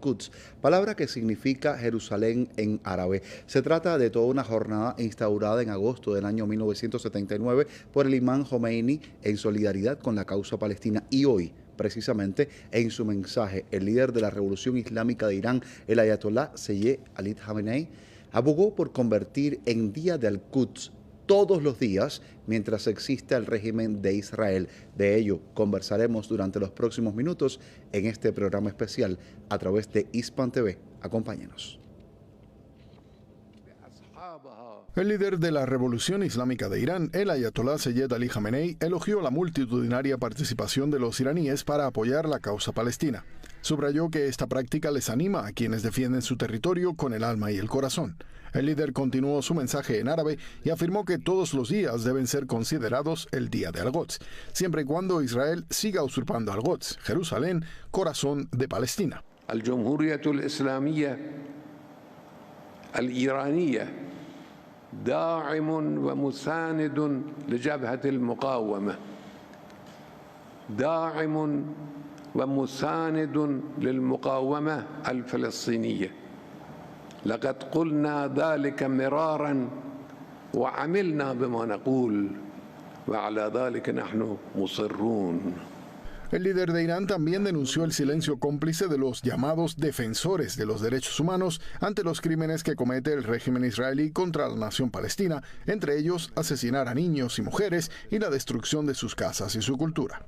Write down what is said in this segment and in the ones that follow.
al-Quds, palabra que significa Jerusalén en árabe. Se trata de toda una jornada instaurada en agosto del año 1979 por el imán Jomeini en solidaridad con la causa palestina, y hoy, precisamente, en su mensaje, el líder de la Revolución Islámica de Irán, el ayatolá Sayyed Ali Khamenei, abogó por convertir en Día de Al-Quds todos los días mientras exista el régimen de Israel. De ello conversaremos durante los próximos minutos en este programa especial a través de Hispan TV. Acompáñenos. El líder de la Revolución Islámica de Irán, el ayatolá Sayyed Ali Khamenei, elogió la multitudinaria participación de los iraníes para apoyar la causa palestina. Subrayó que esta práctica les anima a quienes defienden su territorio con el alma y el corazón. El líder continuó su mensaje en árabe y afirmó que todos los días deben ser considerados el Día de Al-Quds, siempre y cuando Israel siga usurpando Al-Quds, Jerusalén, corazón de Palestina. Al-Jumhuriyatul Islamiyya al-Iraniyya da'imun wa musanidun li jabhatil muqawamah, da'imun wa musanidun lil muqawamah al-Falastiniyya. لقد قلنا ذلك مرارا وعملنا بما نقول وعلى ذلك نحن مصرون. El líder de Irán también denunció el silencio cómplice de los llamados defensores de los derechos humanos ante los crímenes que comete el régimen israelí contra la nación palestina, entre ellos asesinar a niños y mujeres y la destrucción de sus casas y su cultura.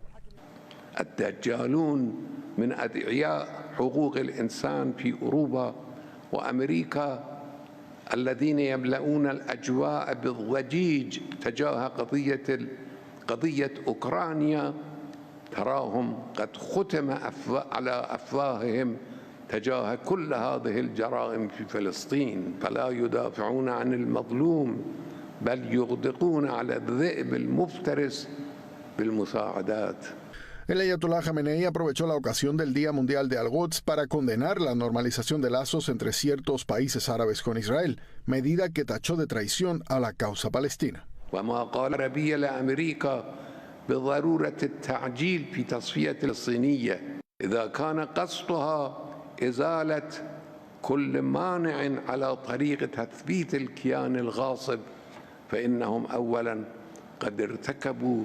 الدجالون من أدعياء حقوق الإنسان في أوروبا وأمريكا الذين يملؤون الأجواء بالضجيج تجاه قضية أوكرانيا تراهم قد ختم على أفواههم تجاه كل هذه الجرائم في فلسطين فلا يدافعون عن المظلوم بل يغدقون على الذئب المفترس بالمساعدات. El ayatolá Khamenei aprovechó la ocasión del Día Mundial de Al-Quds para condenar la normalización de lazos entre ciertos países árabes con Israel, medida que tachó de traición a la causa palestina. وما قال عربية لأمريكا بضرورة التعجيل في تصفية الصينية إذا كان قصدها إزالة كل مانع على طريق تثبيت الكيان الغاصب فإنهم أولا قد ارتكبوا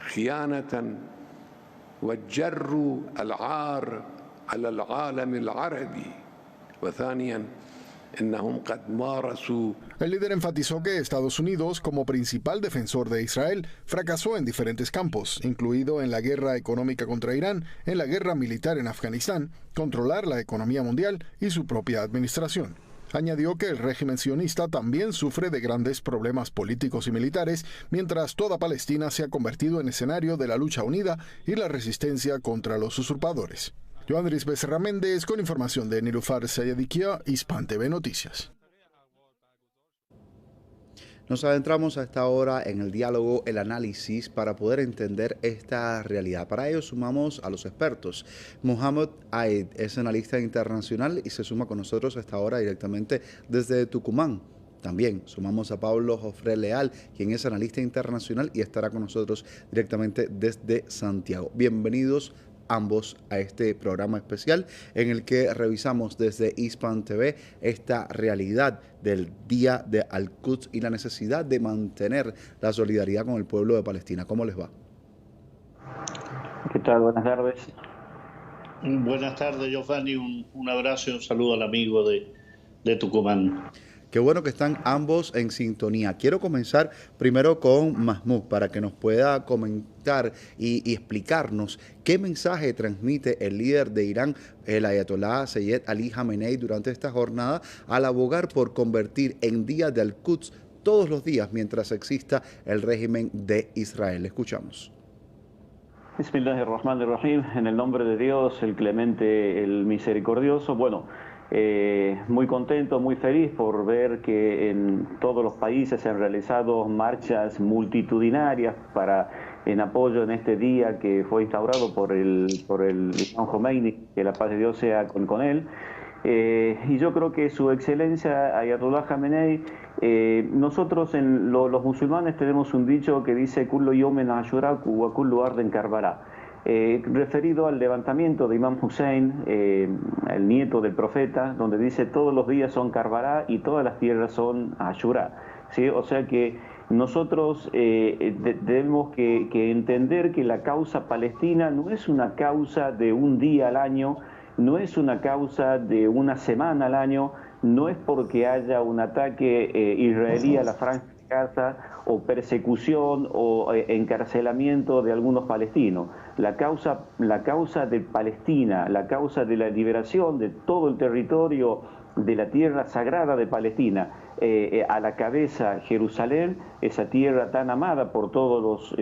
خيانة وجروا العار على العالم العربي وثانيا إنهم قد مارسوا. El líder enfatizó que Estados Unidos, como principal defensor de Israel, fracasó en diferentes campos, incluido en la guerra económica contra Irán, en la guerra militar en Afganistán, controlar la economía mundial y su propia administración. Añadió que el régimen sionista también sufre de grandes problemas políticos y militares, mientras toda Palestina se ha convertido en escenario de la lucha unida y la resistencia contra los usurpadores. Joandris Becerra Méndez con información de Nilufar Sayedikia, Hispan TV Noticias. Nos adentramos a esta hora en el diálogo, el análisis para poder entender esta realidad. Para ello sumamos a los expertos. Mohamed Aid es analista internacional y se suma con nosotros a esta hora directamente desde Tucumán. También sumamos a Pablo Jofré Leal, quien es analista internacional y estará con nosotros directamente desde Santiago. Bienvenidos ambos a este programa especial en el que revisamos desde Hispan TV esta realidad del Día de Al-Quds y la necesidad de mantener la solidaridad con el pueblo de Palestina. ¿Cómo les va? ¿Qué tal? Buenas tardes. Buenas tardes, Giovanni. Un abrazo y un saludo al amigo de Tucumán. Qué bueno que están ambos en sintonía. Quiero comenzar primero con Mahmoud para que nos pueda comentar y explicarnos qué mensaje transmite el líder de Irán, el ayatolá Sayyed Ali Khamenei, durante esta jornada al abogar por convertir en Día de Al-Quds todos los días mientras exista el régimen de Israel. Escuchamos. Bismillahirrahmanirrahim. En el nombre de Dios, el clemente, el misericordioso. Bueno, muy contento, muy feliz por ver que en todos los países se han realizado marchas multitudinarias en apoyo en este día que fue instaurado por el imán Jomeini, que la paz de Dios sea con él. Y yo creo que su excelencia Ayatollah Khamenei, nosotros los musulmanes tenemos un dicho que dice Kullu yawmin ashuraku wa kullu ardin karbala. referido al levantamiento de Imam Hussein, el nieto del profeta, donde dice todos los días son Karbala y todas las tierras son Ashura, ¿sí? O sea que nosotros tenemos que entender que la causa palestina no es una causa de un día al año, no es una causa de una semana al año, no es porque haya un ataque israelí a la Franja de Gaza o persecución o encarcelamiento de algunos palestinos. La causa de Palestina, la causa de la liberación de todo el territorio de la tierra sagrada de Palestina, a la cabeza Jerusalén, esa tierra tan amada por todas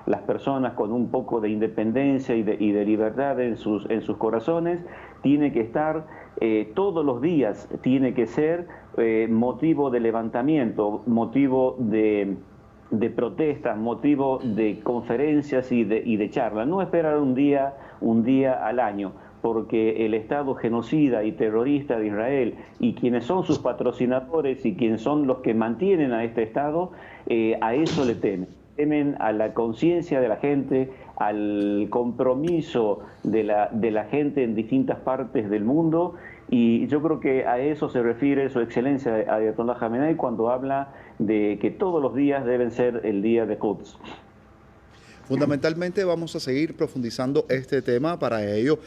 las personas con un poco de independencia y de libertad en sus corazones, tiene que estar todos los días, tiene que ser motivo de levantamiento, motivo de protestas, motivo de conferencias y de charlas. No esperar un día al año, porque el Estado genocida y terrorista de Israel y quienes son sus patrocinadores y quienes son los que mantienen a este Estado, a eso le temen a la conciencia de la gente, al compromiso de la gente en distintas partes del mundo, y yo creo que a eso se refiere Su Excelencia Ayatollah Khamenei cuando habla de que todos los días deben ser el día de Quds. Fundamentalmente vamos a seguir profundizando este tema. Para ello,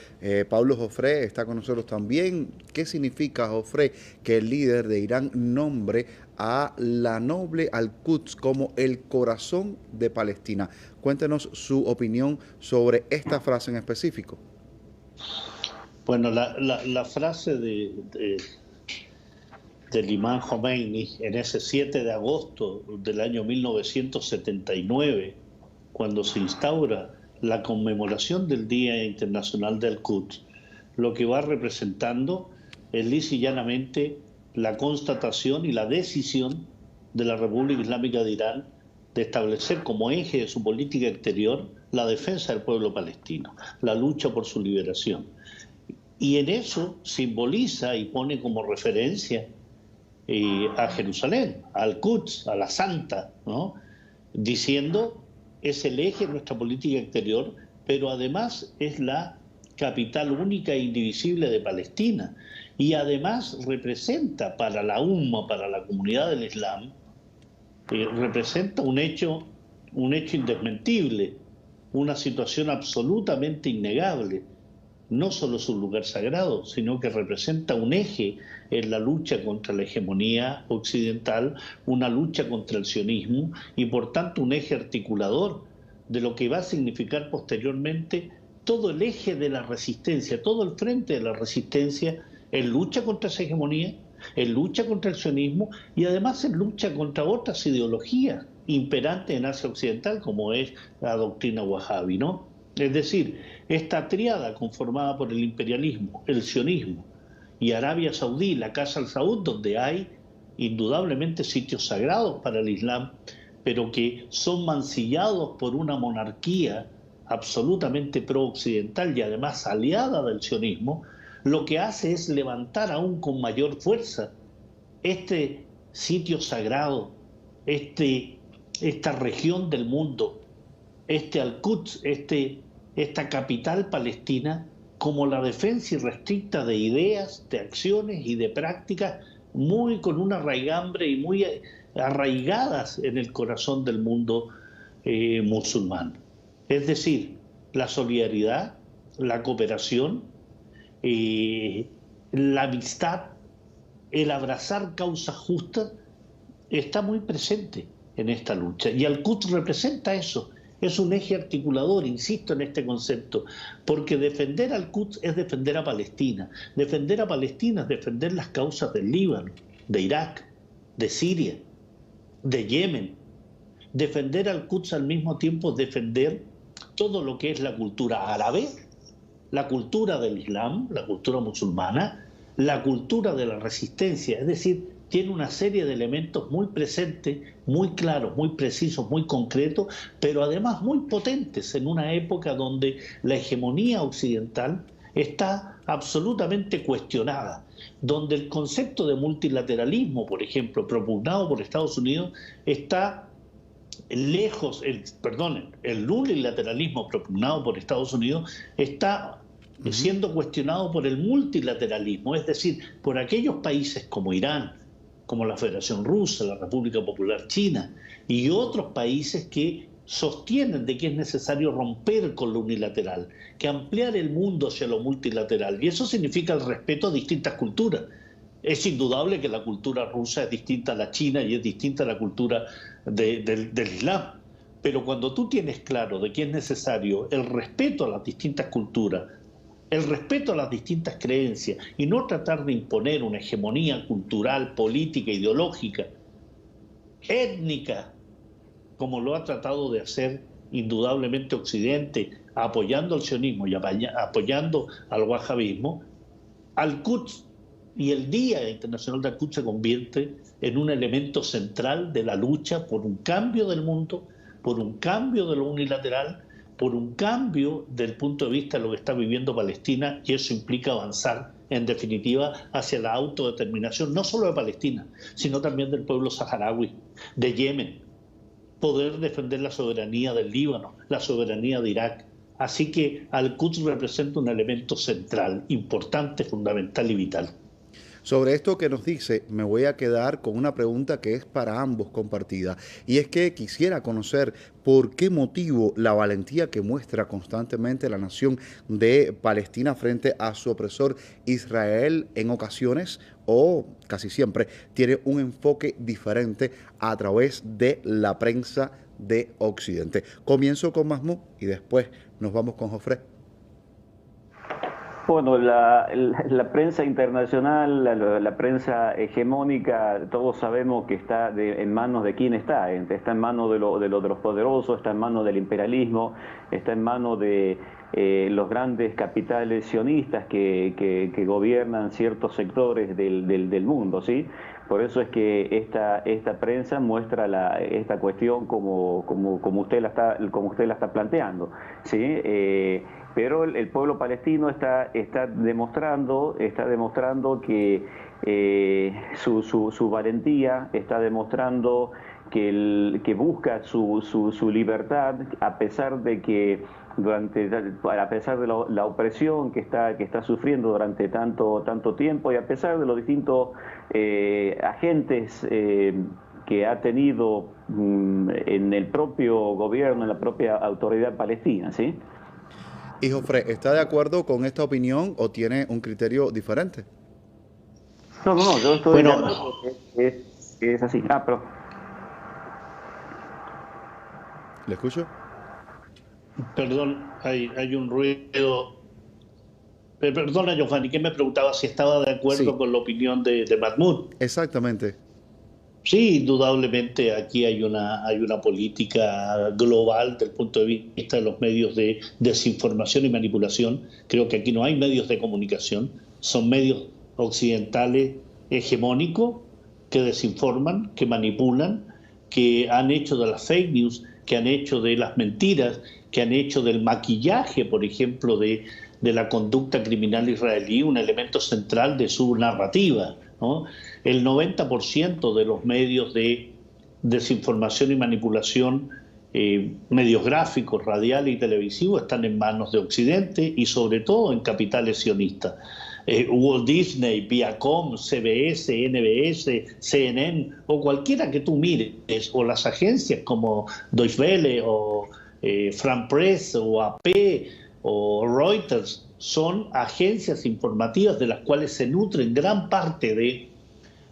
Pablo Jofré está con nosotros también. ¿Qué significa, Jofré, que el líder de Irán nombre a la noble Al-Quds como el corazón de Palestina? Cuéntenos su opinión sobre esta frase en específico. Bueno, la frase del imán Khomeini en ese 7 de agosto del año 1979, cuando se instaura la conmemoración del Día Internacional del Quds, lo que va representando es lisa y llanamente la constatación y la decisión de la República Islámica de Irán de establecer como eje de su política exterior la defensa del pueblo palestino, la lucha por su liberación. Y en eso simboliza y pone como referencia a Jerusalén, al Quds, a la Santa, ¿no? Diciendo es el eje de nuestra política exterior, pero además es la capital única e indivisible de Palestina. Y además representa para la umma, para la comunidad del Islam, representa un hecho indesmentible, una situación absolutamente innegable. No solo su lugar sagrado, sino que representa un eje en la lucha contra la hegemonía occidental, una lucha contra el sionismo y por tanto un eje articulador de lo que va a significar posteriormente todo el eje de la resistencia, todo el frente de la resistencia en lucha contra esa hegemonía, en lucha contra el sionismo y además en lucha contra otras ideologías imperantes en Asia Occidental como es la doctrina wahhabi, ¿no? Es decir, esta tríada conformada por el imperialismo, el sionismo y Arabia Saudí, la Casa al Saud, donde hay indudablemente sitios sagrados para el Islam, pero que son mancillados por una monarquía absolutamente pro-occidental y además aliada del sionismo, lo que hace es levantar aún con mayor fuerza este sitio sagrado, esta región del mundo, este Al-Quds, esta capital palestina, como la defensa irrestricta de ideas, de acciones y de prácticas con una raigambre y muy arraigadas en el corazón del mundo musulmán. Es decir, la solidaridad, la cooperación, la amistad, el abrazar causas justas, está muy presente en esta lucha. Y Al-Quds representa eso. Es un eje articulador, insisto en este concepto, porque defender al Quds es defender a Palestina. Defender a Palestina es defender las causas del Líbano, de Irak, de Siria, de Yemen. Defender al Quds al mismo tiempo es defender todo lo que es la cultura árabe, la cultura del Islam, la cultura musulmana, la cultura de la resistencia, es decir, tiene una serie de elementos muy presentes, muy claros, muy precisos, muy concretos, pero además muy potentes en una época donde la hegemonía occidental está absolutamente cuestionada, donde el concepto de multilateralismo, por ejemplo, propugnado por Estados Unidos, está el unilateralismo propugnado por Estados Unidos está siendo cuestionado por el multilateralismo, es decir, por aquellos países como Irán, como la Federación Rusa, la República Popular China y otros países que sostienen de que es necesario romper con lo unilateral, que ampliar el mundo hacia lo multilateral, y eso significa el respeto a distintas culturas. Es indudable que la cultura rusa es distinta a la china y es distinta a la cultura del Islam, pero cuando tú tienes claro de que es necesario el respeto a las distintas culturas, el respeto a las distintas creencias y no tratar de imponer una hegemonía cultural, política, ideológica, étnica, como lo ha tratado de hacer indudablemente Occidente, apoyando al sionismo y apoyando al wahabismo, Al-Quds y el Día Internacional de Al-Quds se convierte en un elemento central de la lucha por un cambio del mundo, por un cambio de lo unilateral, por un cambio del punto de vista de lo que está viviendo Palestina, y eso implica avanzar, en definitiva, hacia la autodeterminación, no solo de Palestina, sino también del pueblo saharaui, de Yemen, poder defender la soberanía del Líbano, la soberanía de Irak. Así que Al-Quds representa un elemento central, importante, fundamental y vital. Sobre esto que nos dice, me voy a quedar con una pregunta que es para ambos compartida, y es que quisiera conocer por qué motivo la valentía que muestra constantemente la nación de Palestina frente a su opresor Israel en ocasiones, o casi siempre, tiene un enfoque diferente a través de la prensa de Occidente. Comienzo con Mahmoud y después nos vamos con Jofré. Bueno, la prensa internacional, la prensa hegemónica, todos sabemos que está en manos de quién está. Está en manos de los poderosos, está en manos del imperialismo, está en manos de los grandes capitales sionistas que gobiernan ciertos sectores del mundo, ¿sí? Por eso es que esta prensa muestra esta cuestión como usted la está planteando, ¿sí? Pero el pueblo palestino está demostrando que su valentía, está demostrando que busca su libertad, a pesar de que a pesar de la opresión que está sufriendo durante tanto tiempo, y a pesar de los distintos agentes que ha tenido en el propio gobierno, en la propia autoridad palestina, ¿sí? Y Jofré, ¿está de acuerdo con esta opinión o tiene un criterio diferente? No, yo estoy de acuerdo que es así. Pero... ¿Le escucho? Perdón, hay un ruido. Perdona, Giovanni, que me preguntaba si estaba de acuerdo con la opinión de Mahmoud. Exactamente. Sí, indudablemente aquí hay una política global del punto de vista de los medios de desinformación y manipulación. Creo que aquí no hay medios de comunicación, son medios occidentales hegemónicos que desinforman, que manipulan, que han hecho de las fake news, que han hecho de las mentiras, que han hecho del maquillaje, por ejemplo, de la conducta criminal israelí un elemento central de su narrativa, ¿no? El 90% de los medios de desinformación y manipulación, medios gráficos, radiales y televisivos, están en manos de Occidente y sobre todo en capitales sionistas. Walt Disney, Viacom, CBS, NBS, CNN o cualquiera que tú mires, o las agencias como Deutsche Welle o France Press o AP o Reuters, son agencias informativas de las cuales se nutren gran parte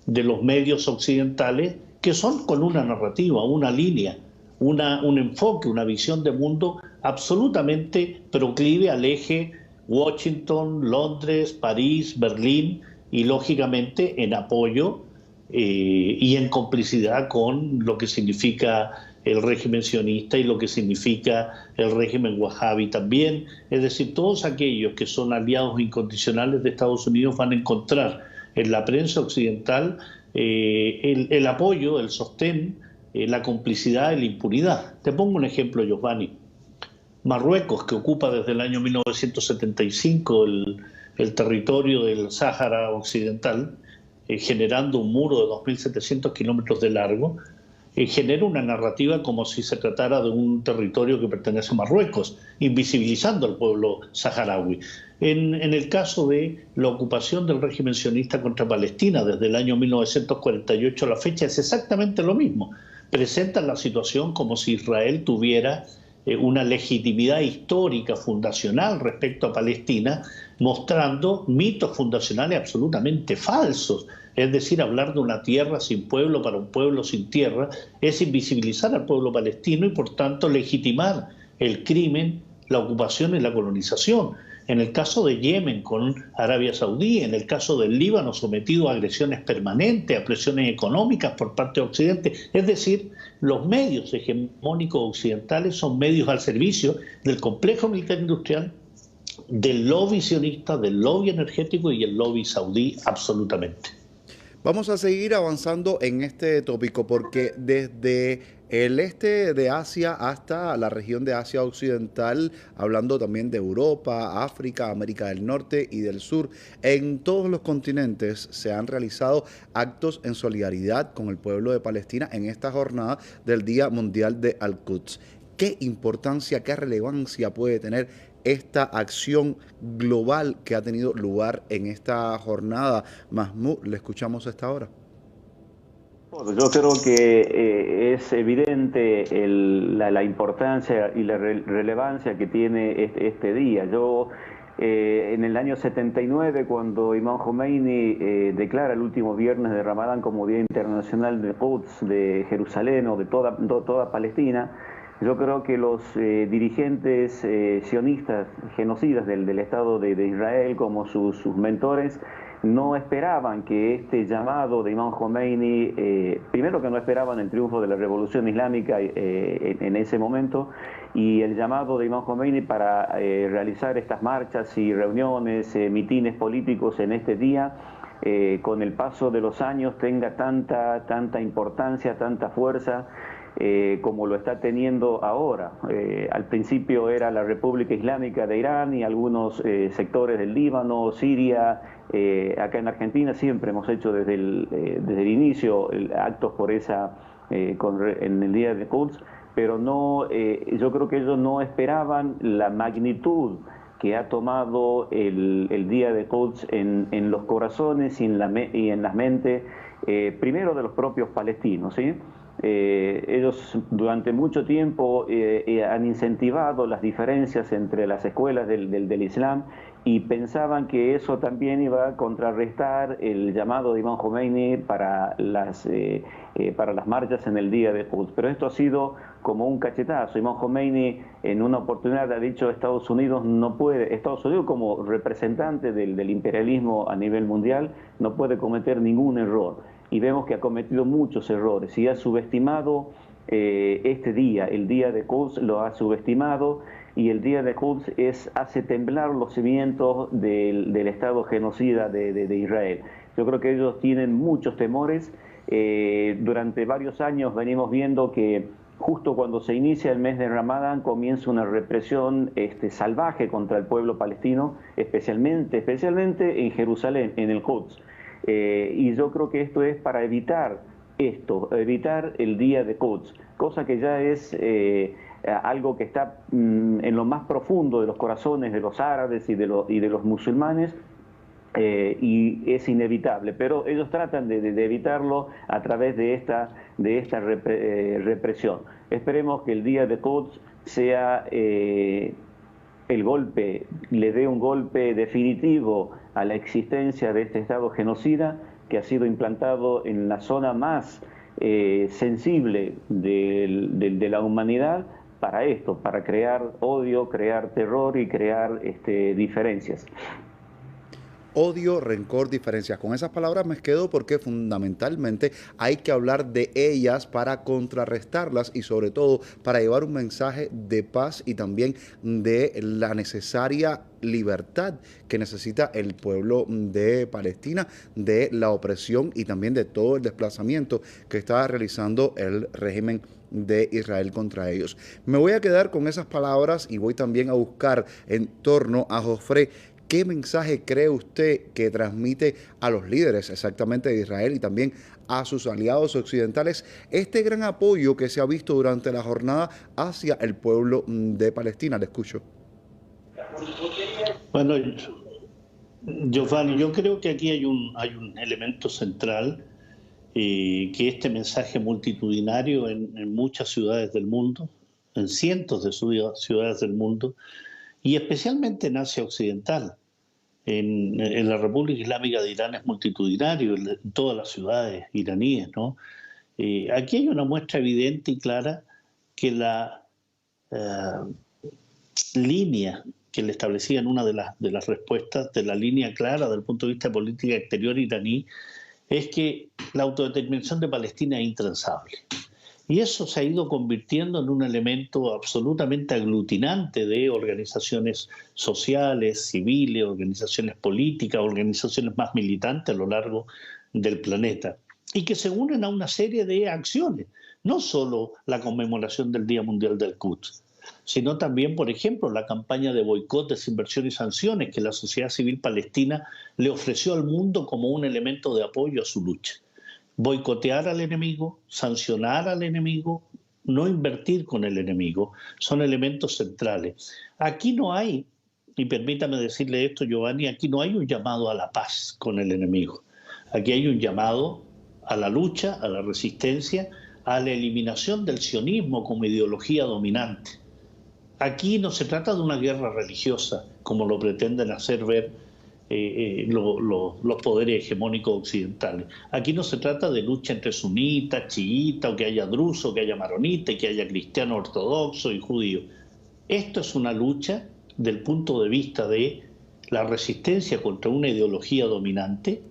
de los medios occidentales, que son con una narrativa, una línea, un enfoque, una visión de mundo absolutamente proclive al eje Washington, Londres, París, Berlín, y lógicamente en apoyo y en complicidad con lo que significa el régimen sionista y lo que significa el régimen wahhabi también. Es decir, todos aquellos que son aliados incondicionales de Estados Unidos van a encontrar en la prensa occidental el apoyo, el sostén, la complicidad y la impunidad. Te pongo un ejemplo, Giovanni. Marruecos, que ocupa desde el año 1975 el territorio del Sáhara Occidental, generando un muro de 2.700 kilómetros de largo, genera una narrativa como si se tratara de un territorio que pertenece a Marruecos, invisibilizando al pueblo saharaui. En el caso de la ocupación del régimen sionista contra Palestina desde el año 1948 a la fecha es exactamente lo mismo. Presentan la situación como si Israel tuviera una legitimidad histórica fundacional respecto a Palestina, mostrando mitos fundacionales absolutamente falsos. Es decir, hablar de una tierra sin pueblo para un pueblo sin tierra es invisibilizar al pueblo palestino y por tanto legitimar el crimen, la ocupación y la colonización. En el caso de Yemen con Arabia Saudí, en el caso del Líbano sometido a agresiones permanentes, a presiones económicas por parte de Occidente. Es decir, los medios hegemónicos occidentales son medios al servicio del complejo militar industrial, del lobby sionista, del lobby energético y el lobby saudí absolutamente. Vamos a seguir avanzando en este tópico porque desde el este de Asia hasta la región de Asia Occidental, hablando también de Europa, África, América del Norte y del Sur, en todos los continentes se han realizado actos en solidaridad con el pueblo de Palestina en esta jornada del Día Mundial de Al-Quds. ¿Qué importancia, qué relevancia puede tener esta acción global que ha tenido lugar en esta jornada? Mahmoud, le escuchamos a esta hora. Yo creo que es evidente la importancia y la relevancia que tiene este día. Yo, en el año 79, cuando Imam Khomeini declara el último viernes de Ramadán como Día Internacional de Quds, de Jerusalén o de toda Palestina, yo creo que los dirigentes sionistas, genocidas del Estado de Israel, como sus mentores, no esperaban que este llamado de Imam Khomeini, primero que no esperaban el triunfo de la Revolución Islámica en ese momento, y el llamado de Imam Khomeini para realizar estas marchas y reuniones, mitines políticos en este día, con el paso de los años tenga tanta importancia, tanta fuerza, como lo está teniendo ahora. Al principio era la República Islámica de Irán y algunos sectores del Líbano, Siria. Acá en Argentina siempre hemos hecho desde el inicio actos por en el Día de Quds, pero no, yo creo que ellos no esperaban la magnitud que ha tomado el Día de Quds en los corazones y en las mentes, primero de los propios palestinos, ¿sí? Ellos durante mucho tiempo han incentivado las diferencias entre las escuelas del Islam y pensaban que eso también iba a contrarrestar el llamado de Imam Khomeini para las marchas en el Día de Quds. Pero esto ha sido como un cachetazo. Imam Khomeini en una oportunidad ha dicho Estados Unidos como representante del imperialismo a nivel mundial no puede cometer ningún error. Y vemos que ha cometido muchos errores y ha subestimado este día, el Día de Quds lo ha subestimado, y el Día de Quds hace temblar los cimientos del Estado genocida de Israel. Yo creo que ellos tienen muchos temores. Durante varios años venimos viendo que justo cuando se inicia el mes de Ramadán comienza una represión salvaje contra el pueblo palestino, especialmente en Jerusalén, en el Quds. Y yo creo que esto es para evitar el Día de Quds, cosa que ya es algo que está en lo más profundo de los corazones de los árabes y de los musulmanes, y es inevitable, pero ellos tratan de evitarlo a través de esta represión. Esperemos que el Día de Quds sea el golpe, le dé un golpe definitivo a la existencia de este Estado genocida que ha sido implantado en la zona más sensible de la humanidad para esto, para crear odio, crear terror y crear diferencias. Odio, rencor, diferencias. Con esas palabras me quedo porque fundamentalmente hay que hablar de ellas para contrarrestarlas y sobre todo para llevar un mensaje de paz y también de la necesaria libertad que necesita el pueblo de Palestina, de la opresión y también de todo el desplazamiento que está realizando el régimen de Israel contra ellos. Me voy a quedar con esas palabras y voy también a buscar en torno a Jofre ¿Qué mensaje cree usted que transmite a los líderes exactamente de Israel y también a sus aliados occidentales este gran apoyo que se ha visto durante la jornada hacia el pueblo de Palestina? Le escucho. Bueno, Giovanni, yo creo que aquí hay un elemento central, que este mensaje multitudinario en muchas ciudades del mundo, en cientos de ciudades del mundo, y especialmente en Asia Occidental. En la República Islámica de Irán es multitudinario, en todas las ciudades iraníes, ¿no? Aquí hay una muestra evidente y clara que la línea que le establecía en una de las respuestas, de la línea clara desde el punto de vista de política exterior iraní, es que la autodeterminación de Palestina es intransable. Y eso se ha ido convirtiendo en un elemento absolutamente aglutinante de organizaciones sociales, civiles, organizaciones políticas, organizaciones más militantes a lo largo del planeta, y que se unen a una serie de acciones, no solo la conmemoración del Día Mundial del Quds, sino también, por ejemplo, la campaña de boicot, desinversión y sanciones que la sociedad civil palestina le ofreció al mundo como un elemento de apoyo a su lucha. Boicotear al enemigo, sancionar al enemigo, no invertir con el enemigo, son elementos centrales. Aquí no hay, y permítame decirle esto, Giovanni, aquí no hay un llamado a la paz con el enemigo. Aquí hay un llamado a la lucha, a la resistencia, a la eliminación del sionismo como ideología dominante. Aquí no se trata de una guerra religiosa, como lo pretenden hacer ver los poderes hegemónicos occidentales. Aquí no se trata de lucha entre sunitas, chiitas, o que haya drusos, que haya maronitas, que haya cristianos ortodoxos y judíos. Esto es una lucha del punto de vista de la resistencia contra una ideología dominante,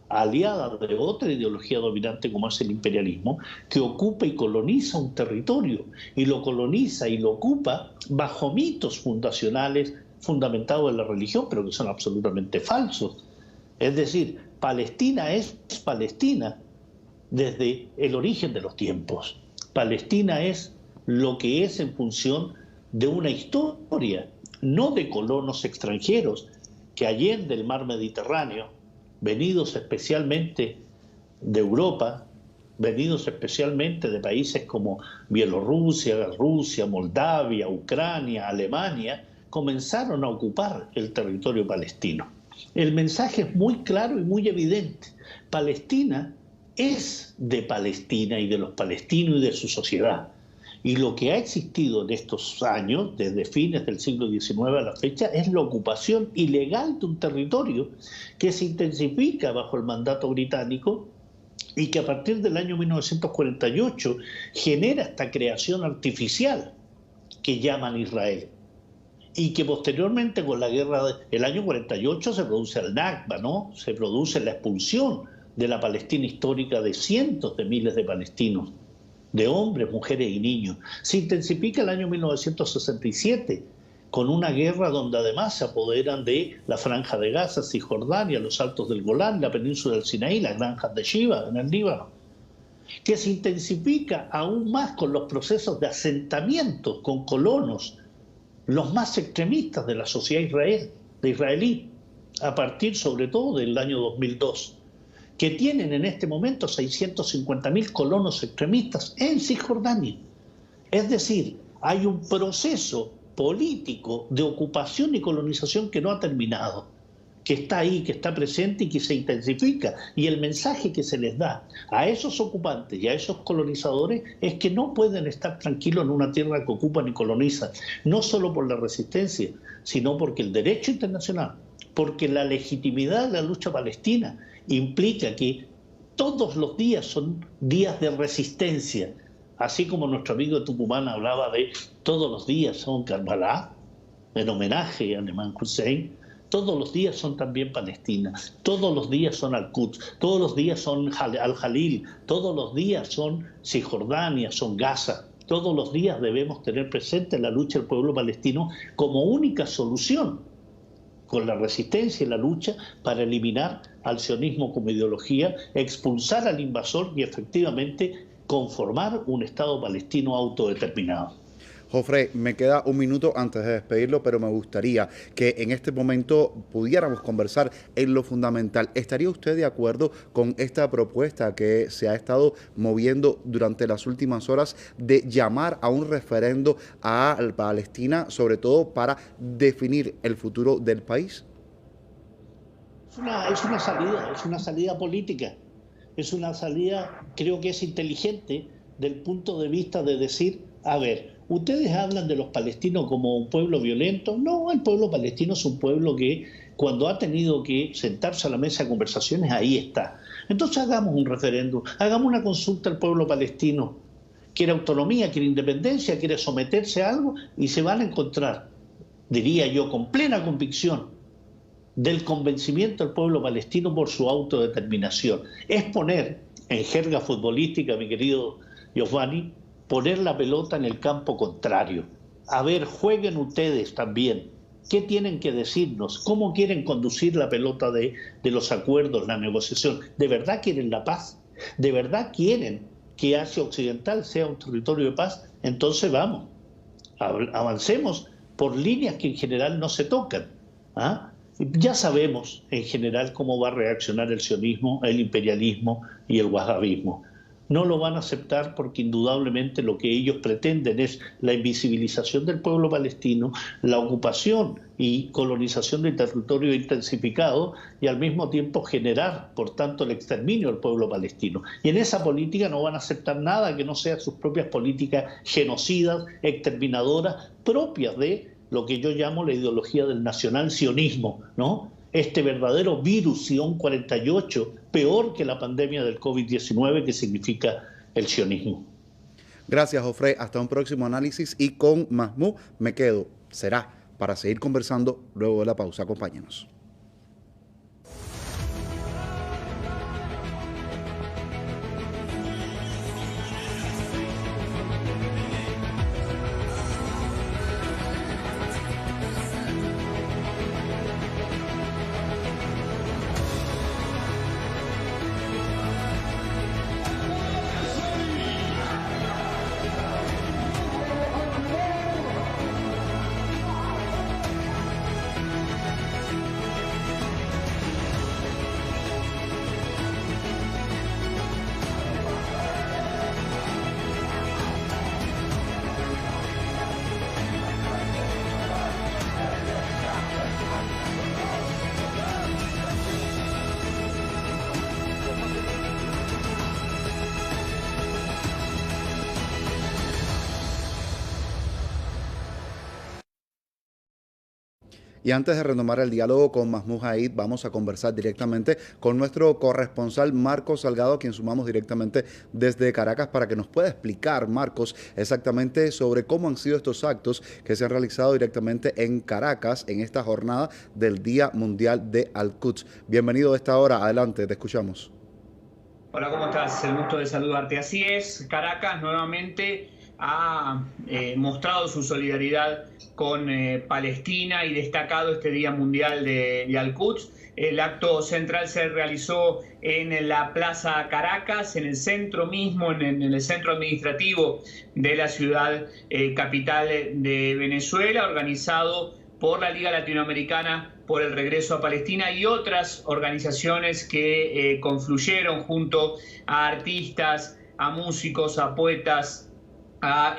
aliada de otra ideología dominante como es el imperialismo, que ocupa y coloniza un territorio, y lo coloniza y lo ocupa bajo mitos fundacionales fundamentados en la religión, pero que son absolutamente falsos. Es decir, Palestina es Palestina desde el origen de los tiempos. Palestina es lo que es en función de una historia, no de colonos extranjeros que allende el mar Mediterráneo, venidos especialmente de Europa, venidos especialmente de países como Bielorrusia, Rusia, Moldavia, Ucrania, Alemania, comenzaron a ocupar el territorio palestino. El mensaje es muy claro y muy evidente. Palestina es de Palestina y de los palestinos y de su sociedad. Y lo que ha existido en estos años, desde fines del siglo XIX a la fecha, es la ocupación ilegal de un territorio que se intensifica bajo el mandato británico y que a partir del año 1948 genera esta creación artificial que llaman Israel. Y que posteriormente con la guerra del año 48 se produce el Nakba, ¿no? Se produce la expulsión de la Palestina histórica de cientos de miles de palestinos, de hombres, mujeres y niños. Se intensifica el año 1967 con una guerra donde además se apoderan de la Franja de Gaza, Cisjordania, los Altos del Golán, la península del Sinaí, las granjas de Shiva en el Líbano, que se intensifica aún más con los procesos de asentamientos con colonos, los más extremistas de la sociedad israelí, a partir sobre todo del año 2002, que tienen en este momento 650.000 colonos extremistas en Cisjordania. Es decir, hay un proceso político de ocupación y colonización que no ha terminado, que está ahí, que está presente y que se intensifica. Y el mensaje que se les da a esos ocupantes y a esos colonizadores es que no pueden estar tranquilos en una tierra que ocupan y colonizan, no solo por la resistencia, sino porque el derecho internacional, porque la legitimidad de la lucha palestina implica que todos los días son días de resistencia, así como nuestro amigo de Tucumán hablaba de todos los días son Karbala, en homenaje a Imam Hussein. Todos los días son también Palestina, todos los días son Al-Quds, todos los días son Al-Jalil, todos los días son Cisjordania, son Gaza. Todos los días debemos tener presente la lucha del pueblo palestino como única solución, con la resistencia y la lucha para eliminar al sionismo como ideología, expulsar al invasor y efectivamente conformar un Estado palestino autodeterminado. Jofre, me queda un minuto antes de despedirlo, pero me gustaría que en este momento pudiéramos conversar en lo fundamental. ¿Estaría usted de acuerdo con esta propuesta que se ha estado moviendo durante las últimas horas de llamar a un referendo a Palestina, sobre todo para definir el futuro del país? Es una salida política, es una salida, creo que es inteligente del punto de vista de decir, a ver, ¿ustedes hablan de los palestinos como un pueblo violento? No, el pueblo palestino es un pueblo que cuando ha tenido que sentarse a la mesa de conversaciones, ahí está. Entonces hagamos un referéndum, hagamos una consulta al pueblo palestino. Quiere autonomía, quiere independencia, quiere someterse a algo y se van a encontrar, diría yo, con plena convicción del convencimiento del pueblo palestino por su autodeterminación. Es poner, en jerga futbolística, mi querido Giovanni, poner la pelota en el campo contrario. A ver, jueguen ustedes también. ¿Qué tienen que decirnos? ¿Cómo quieren conducir la pelota de los acuerdos, la negociación? ¿De verdad quieren la paz? ¿De verdad quieren que Asia Occidental sea un territorio de paz? Entonces vamos, avancemos por líneas que en general no se tocan. Ya sabemos en general cómo va a reaccionar el sionismo, el imperialismo y el wahabismo. No lo van a aceptar porque indudablemente lo que ellos pretenden es la invisibilización del pueblo palestino, la ocupación y colonización del territorio intensificado y al mismo tiempo generar, por tanto, el exterminio del pueblo palestino. Y en esa política no van a aceptar nada que no sean sus propias políticas genocidas, exterminadoras, propias de lo que yo llamo la ideología del nacional-sionismo, ¿no? Este verdadero virus Sion 48, peor que la pandemia del COVID-19 que significa el sionismo. Gracias, Jofre. Hasta un próximo análisis y con Mahmoud me quedo. Será para seguir conversando luego de la pausa. Acompáñenos. Y antes de retomar el diálogo con Mahmoud Haid, vamos a conversar directamente con nuestro corresponsal Marcos Salgado, a quien sumamos directamente desde Caracas para que nos pueda explicar, Marcos, exactamente sobre cómo han sido estos actos que se han realizado directamente en Caracas en esta jornada del Día Mundial de Al-Quds. Bienvenido a esta hora, adelante, te escuchamos. Hola, ¿cómo estás? El gusto de saludarte. Así es, Caracas nuevamente ha mostrado su solidaridad con Palestina y destacado este Día Mundial de Al-Quds. El acto central se realizó en la Plaza Caracas, en el centro mismo, en el centro administrativo de la ciudad capital de Venezuela, organizado por la Liga Latinoamericana por el Regreso a Palestina y otras organizaciones que confluyeron junto a artistas, a músicos, a poetas, a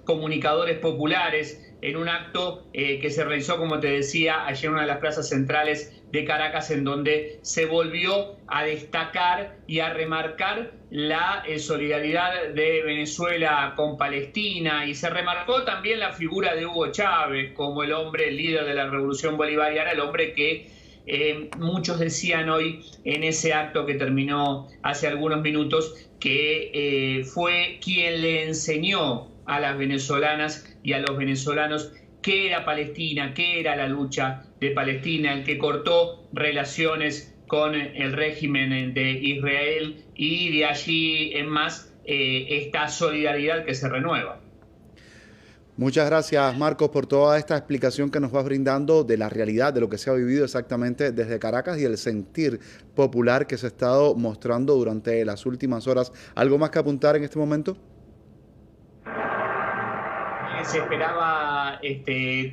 comunicadores populares, en un acto que se realizó, como te decía, ayer en una de las plazas centrales de Caracas, en donde se volvió a destacar y a remarcar la solidaridad de Venezuela con Palestina, y se remarcó también la figura de Hugo Chávez como el hombre, el líder de la revolución bolivariana, el hombre que muchos decían hoy en ese acto que terminó hace algunos minutos que fue quien le enseñó a las venezolanas y a los venezolanos qué era Palestina, qué era la lucha de Palestina, el que cortó relaciones con el régimen de Israel, y de allí en más esta solidaridad que se renueva. Muchas gracias, Marcos, por toda esta explicación que nos vas brindando de la realidad, de lo que se ha vivido exactamente desde Caracas y el sentir popular que se ha estado mostrando durante las últimas horas. ¿Algo más que apuntar en este momento? se esperaba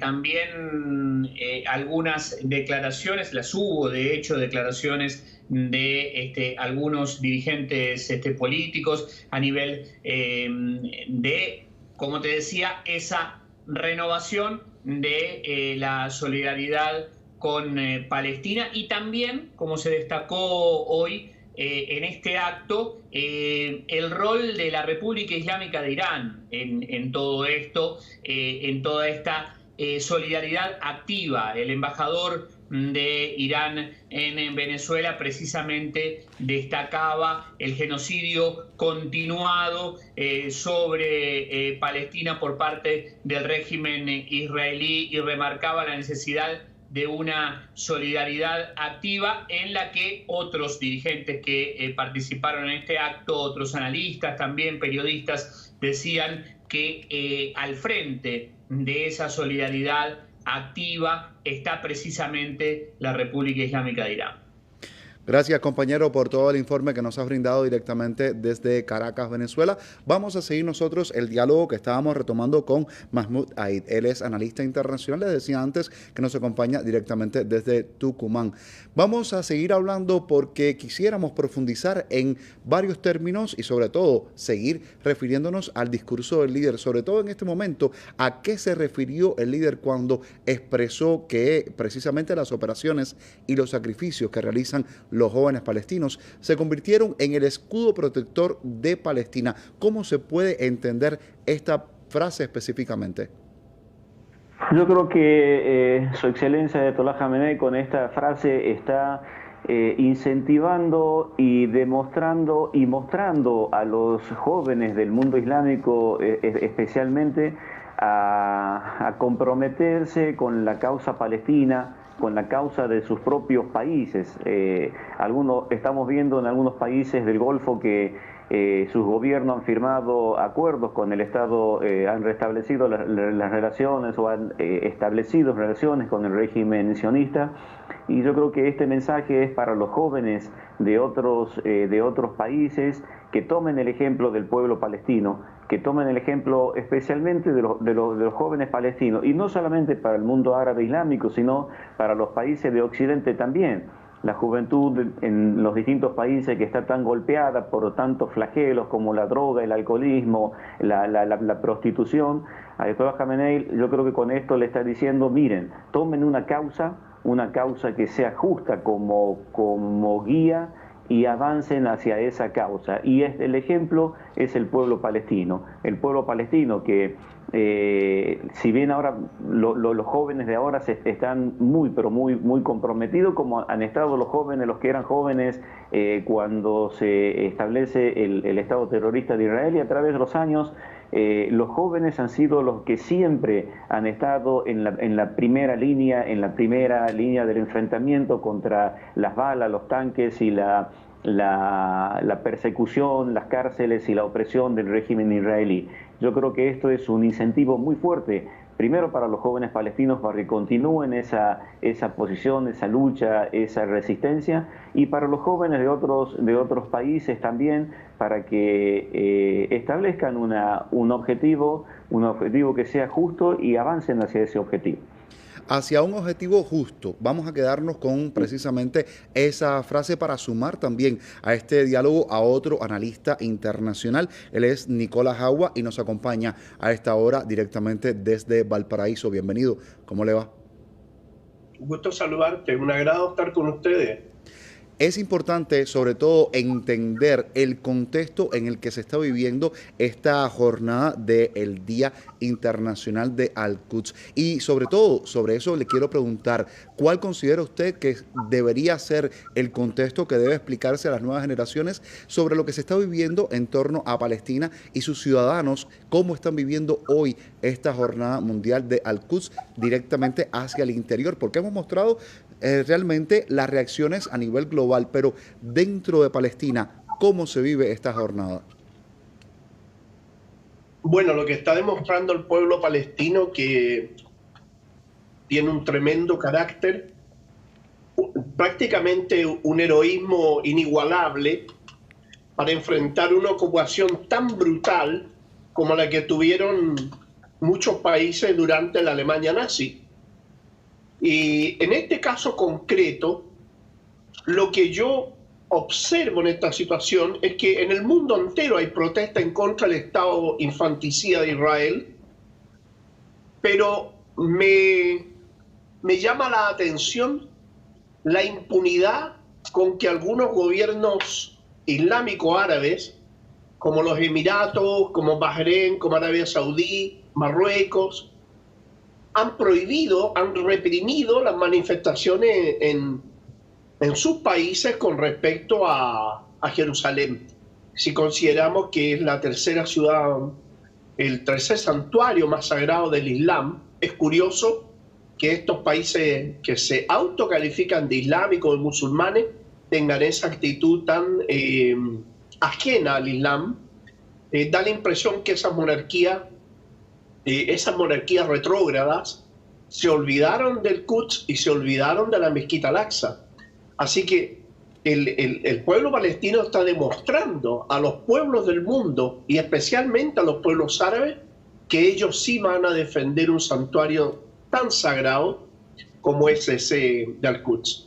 también algunas declaraciones, las hubo de hecho declaraciones de algunos dirigentes políticos a nivel de, como te decía, esa renovación de la solidaridad con Palestina, y también, como se destacó hoy en este acto, el rol de la República Islámica de Irán en todo esto, en toda esta solidaridad activa. El embajador de Irán en Venezuela precisamente destacaba el genocidio continuado sobre Palestina por parte del régimen israelí, y remarcaba la necesidad de una solidaridad activa en la que otros dirigentes que participaron en este acto, otros analistas, también periodistas, decían que al frente de esa solidaridad activa está precisamente la República Islámica de Irán. Gracias, compañero, por todo el informe que nos has brindado directamente desde Caracas, Venezuela. Vamos a seguir nosotros el diálogo que estábamos retomando con Mahmoud Aid. Él es analista internacional, les decía antes, que nos acompaña directamente desde Tucumán. Vamos a seguir hablando porque quisiéramos profundizar en varios términos y sobre todo seguir refiriéndonos al discurso del líder, sobre todo en este momento, a qué se refirió el líder cuando expresó que precisamente las operaciones y los sacrificios que realizan los jóvenes palestinos se convirtieron en el escudo protector de Palestina. ¿Cómo se puede entender esta frase específicamente? Yo creo que Su Excelencia Ayatollah Khamenei con esta frase está incentivando y demostrando y mostrando a los jóvenes del mundo islámico especialmente a comprometerse con la causa palestina, con la causa de sus propios países. Estamos viendo en algunos países del Golfo que sus gobiernos han firmado acuerdos con el Estado, han restablecido las relaciones o han establecido relaciones con el régimen sionista, y yo creo que este mensaje es para los jóvenes de otros países que tomen el ejemplo del pueblo palestino, que tomen el ejemplo especialmente de los jóvenes palestinos, y no solamente para el mundo árabe islámico, sino para los países de Occidente también. La juventud en los distintos países que está tan golpeada por tantos flagelos como la droga, el alcoholismo, la prostitución, Ayatollah Khamenei, yo creo que con esto le está diciendo, miren, tomen una causa que sea justa como guía, y avancen hacia esa causa. Y el ejemplo es el pueblo palestino que si bien ahora los jóvenes de ahora están muy comprometidos, como han estado los que eran jóvenes cuando se establece el Estado terrorista de Israel, y a través de los años los jóvenes han sido los que siempre han estado en la primera línea del enfrentamiento contra las balas, los tanques y la persecución, las cárceles y la opresión del régimen israelí. Yo creo que esto es un incentivo muy fuerte, primero para los jóvenes palestinos para que continúen esa posición, esa lucha, esa resistencia, y para los jóvenes de otros países también, para que establezcan un objetivo que sea justo y avancen hacia ese objetivo. Hacia un objetivo justo. Vamos a quedarnos con precisamente esa frase para sumar también a este diálogo a otro analista internacional. Él es Nicolás Agua y nos acompaña a esta hora directamente desde Valparaíso. Bienvenido. ¿Cómo le va? Un gusto saludarte. Un agrado estar con ustedes. Es importante, sobre todo, entender el contexto en el que se está viviendo esta jornada del Día Internacional de Al-Quds. Y sobre todo, sobre eso le quiero preguntar, ¿cuál considera usted que debería ser el contexto que debe explicarse a las nuevas generaciones sobre lo que se está viviendo en torno a Palestina y sus ciudadanos? ¿Cómo están viviendo hoy esta jornada mundial de Al-Quds directamente hacia el interior? Porque hemos mostrado realmente las reacciones a nivel global, pero dentro de Palestina, ¿cómo se vive esta jornada? Bueno, lo que está demostrando el pueblo palestino, que tiene un tremendo carácter, prácticamente un heroísmo inigualable para enfrentar una ocupación tan brutal como la que tuvieron muchos países durante la Alemania nazi. Y en este caso concreto, lo que yo observo en esta situación es que en el mundo entero hay protesta en contra del Estado infanticida de Israel, pero me llama la atención la impunidad con que algunos gobiernos islámicos árabes, como los Emiratos, como Bahrein, como Arabia Saudí, Marruecos, han prohibido, han reprimido las manifestaciones en sus países con respecto a Jerusalén. Si consideramos que es la tercera ciudad, el tercer santuario más sagrado del Islam, es curioso que estos países que se autocalifican de islámicos, de musulmanes, tengan esa actitud tan ajena al Islam. Da la impresión que esas monarquías retrógradas se olvidaron del Quds y se olvidaron de la mezquita Al-Aqsa. Así que el pueblo palestino está demostrando a los pueblos del mundo y especialmente a los pueblos árabes que ellos sí van a defender un santuario tan sagrado como es ese de Al-Quds.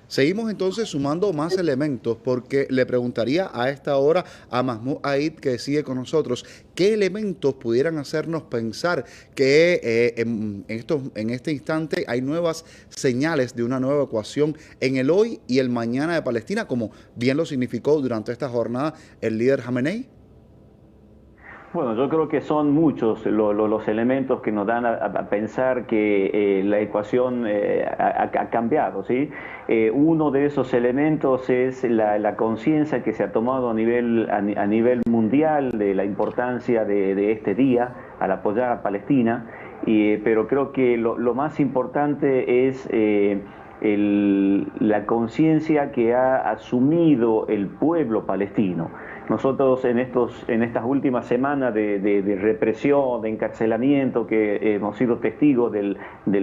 Seguimos entonces sumando más elementos, porque le preguntaría a esta hora a Mahmoud Aid, que sigue con nosotros, ¿qué elementos pudieran hacernos pensar que en este instante hay nuevas señales de una nueva ecuación en el hoy y el mañana de Palestina, como bien lo significó durante esta jornada el líder Jamenei? Bueno, yo creo que son muchos los elementos que nos dan a pensar que la ecuación ha cambiado, ¿sí? Uno de esos elementos es la conciencia que se ha tomado a nivel mundial de la importancia de este día al apoyar a Palestina, pero creo que lo más importante es la conciencia que ha asumido el pueblo palestino. Nosotros en estas últimas semanas de represión, de encarcelamiento, que hemos sido testigos del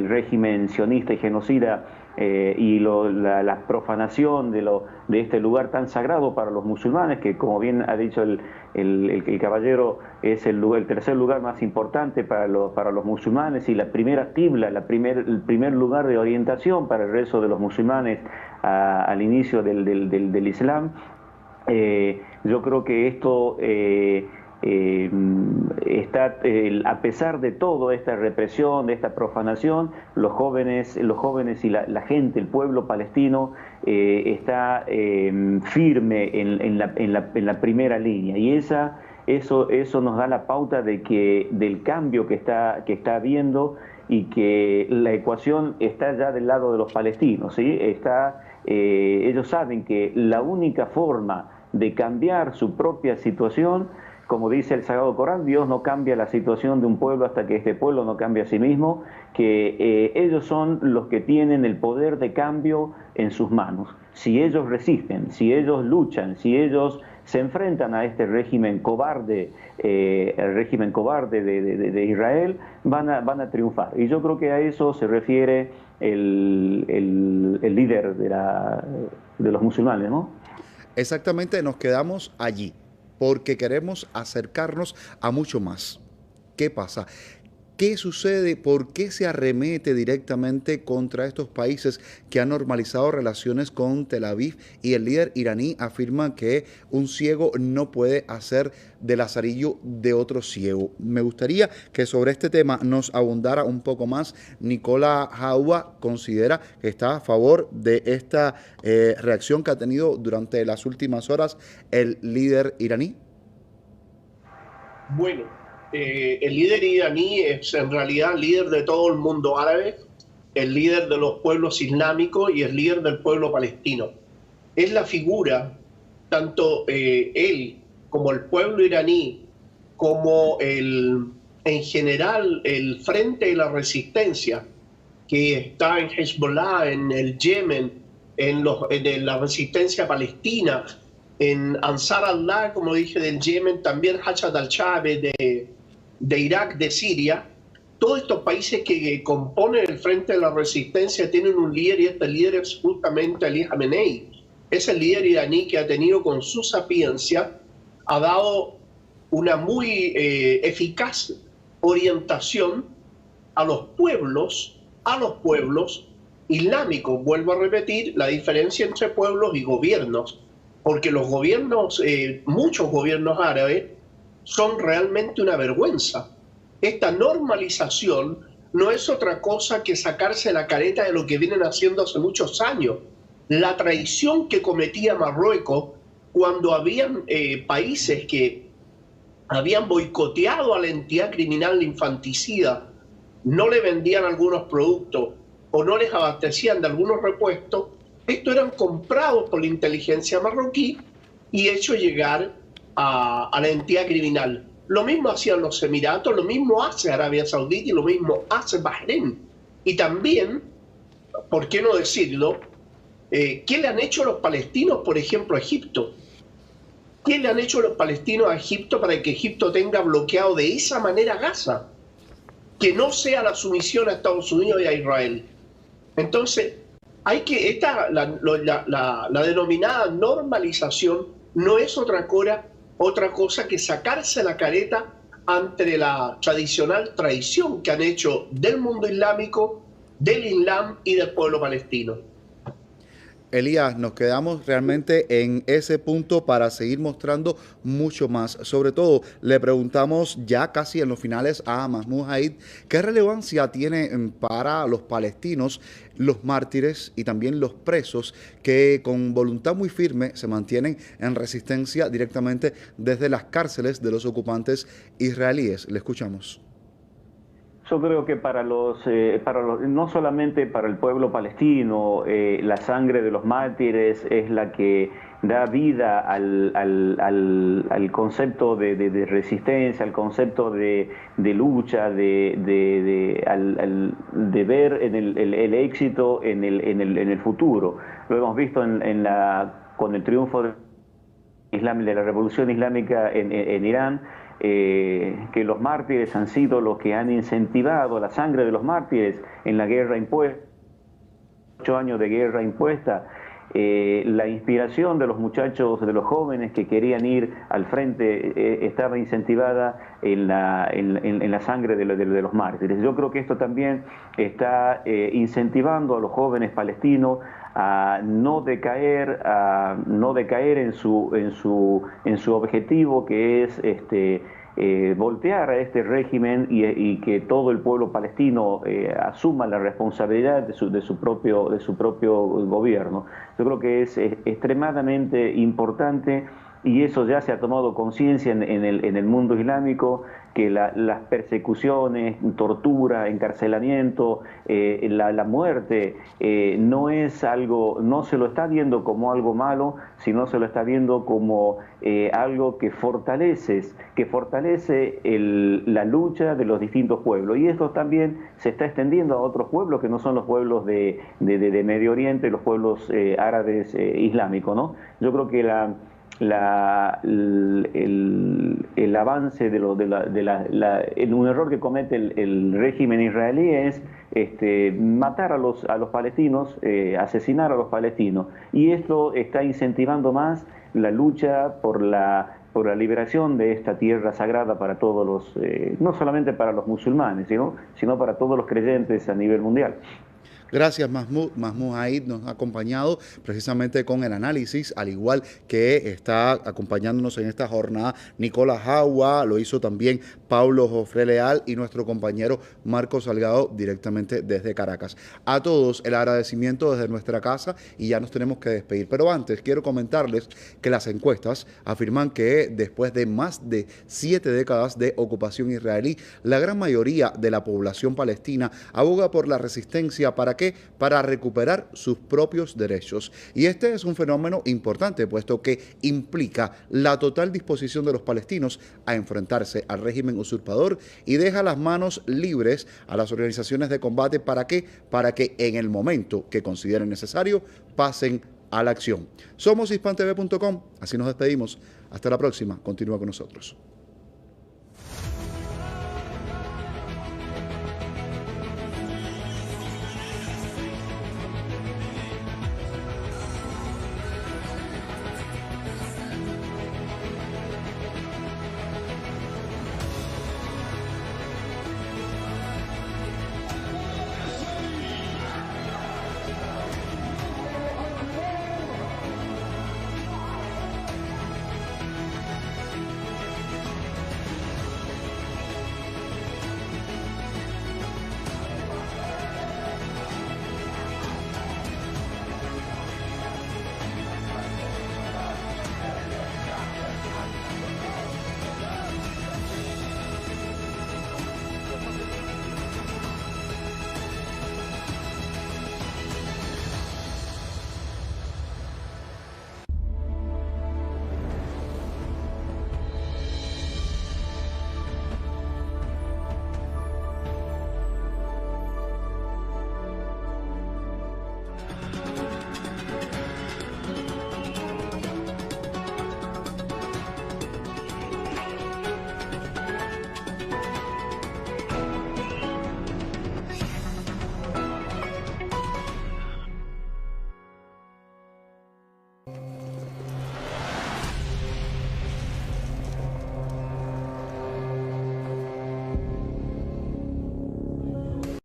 régimen sionista y genocida y la profanación de este lugar tan sagrado para los musulmanes, que como bien ha dicho el caballero, es el tercer lugar más importante para los musulmanes y la primera qibla, el primer lugar de orientación para el resto de los musulmanes al inicio del Islam. Yo creo que esto está, a pesar de toda esta represión, de esta profanación, los jóvenes y la gente, el pueblo palestino está firme en la primera línea, y eso nos da la pauta del cambio que está habiendo, y que la ecuación está ya del lado de los palestinos, ¿sí? Ellos saben que la única forma de cambiar su propia situación, como dice el Sagrado Corán, Dios no cambia la situación de un pueblo hasta que este pueblo no cambie a sí mismo, que ellos son los que tienen el poder de cambio en sus manos. Si ellos resisten, si ellos luchan, si ellos se enfrentan a este régimen cobarde, el régimen cobarde de Israel, van a triunfar. Y yo creo que a eso se refiere el líder de los musulmanes, ¿no? Exactamente, nos quedamos allí porque queremos acercarnos a mucho más. ¿Qué pasa? ¿Qué sucede? ¿Por qué se arremete directamente contra estos países que han normalizado relaciones con Tel Aviv? Y el líder iraní afirma que un ciego no puede hacer de lazarillo de otro ciego. Me gustaría que sobre este tema nos abundara un poco más. Nicola Jaua considera que está a favor de esta reacción que ha tenido durante las últimas horas el líder iraní. Bueno, el líder iraní es en realidad el líder de todo el mundo árabe, el líder de los pueblos islámicos y el líder del pueblo palestino. Es la figura, tanto él como el pueblo iraní, como en general el Frente de la Resistencia, que está en Hezbollah, en el Yemen, en la resistencia palestina, en Ansar Allah, como dije, del Yemen, también Hashd al-Shaabi de Irak, de Siria. Todos estos países que componen el Frente de la Resistencia tienen un líder, y este líder es justamente Ali Jamenei. Es el líder iraní que ha tenido, con su sapiencia, ha dado una muy eficaz orientación a los pueblos islámicos. Vuelvo a repetir la diferencia entre pueblos y gobiernos, porque los gobiernos, muchos gobiernos árabes, son realmente una vergüenza. Esta normalización no es otra cosa que sacarse la careta de lo que vienen haciendo hace muchos años. La traición que cometía Marruecos cuando habían países que habían boicoteado a la entidad criminal infanticida, no le vendían algunos productos o no les abastecían de algunos repuestos, estos eran comprados por la inteligencia marroquí y hechos llegar a la entidad criminal. Lo mismo hacían los Emiratos, lo mismo hace Arabia Saudita y lo mismo hace Bahrein. Y también, ¿por qué no decirlo? ¿Qué le han hecho los palestinos, por ejemplo, a Egipto? ¿Qué le han hecho los palestinos a Egipto para que Egipto tenga bloqueado de esa manera Gaza? Que no sea la sumisión a Estados Unidos y a Israel. Entonces, hay que la denominada normalización no es otra cosa que sacarse la careta ante la tradicional traición que han hecho del mundo islámico, del Islam y del pueblo palestino. Elías, nos quedamos realmente en ese punto para seguir mostrando mucho más. Sobre todo, le preguntamos ya casi en los finales a Mahmoud Haid, ¿qué relevancia tiene para los palestinos los mártires y también los presos que con voluntad muy firme se mantienen en resistencia directamente desde las cárceles de los ocupantes israelíes? Le escuchamos. Yo creo que no solamente para el pueblo palestino, la sangre de los mártires es la que da vida al concepto de resistencia, al concepto de lucha, de ver en el éxito en el futuro. Lo hemos visto con el triunfo de la revolución islámica en Irán. Que los mártires han sido los que han incentivado la sangre de los mártires en la guerra impuesta, 8 años de guerra impuesta, la inspiración de los muchachos, de los jóvenes que querían ir al frente, estaba incentivada en la sangre de los mártires. Yo creo que esto también está incentivando a los jóvenes palestinos a no decaer en su objetivo, que es voltear a este régimen y que todo el pueblo palestino asuma la responsabilidad de su propio gobierno. Yo creo que es extremadamente importante, y eso ya se ha tomado conciencia en el mundo islámico, que las persecuciones, tortura, encarcelamiento, la muerte no es algo, no se lo está viendo como algo malo, sino se lo está viendo como algo que fortalece la lucha de los distintos pueblos. Y esto también se está extendiendo a otros pueblos que no son los pueblos de Medio Oriente, los pueblos árabes islámicos, ¿no? Yo creo que el avance en un error que comete el régimen israelí es matar a los palestinos, asesinar a los palestinos, y esto está incentivando más la lucha por la liberación de esta tierra sagrada para todos los, no solamente para los musulmanes, sino para todos los creyentes a nivel mundial. Gracias, Mahmoud. Mahmoud Haid nos ha acompañado precisamente con el análisis, al igual que está acompañándonos en esta jornada Nicolás Jagua, lo hizo también Paulo Jofre Leal y nuestro compañero Marco Salgado directamente desde Caracas. A todos el agradecimiento desde nuestra casa, y ya nos tenemos que despedir. Pero antes quiero comentarles que las encuestas afirman que después de más de 7 décadas de ocupación israelí, la gran mayoría de la población palestina aboga por la resistencia. ¿Para qué? Para recuperar sus propios derechos. Y este es un fenómeno importante, puesto que implica la total disposición de los palestinos a enfrentarse al régimen usurpador y deja las manos libres a las organizaciones de combate. ¿Para qué? Para que en el momento que consideren necesario pasen a la acción. Somos hispantv.com, así nos despedimos. Hasta la próxima, continúa con nosotros.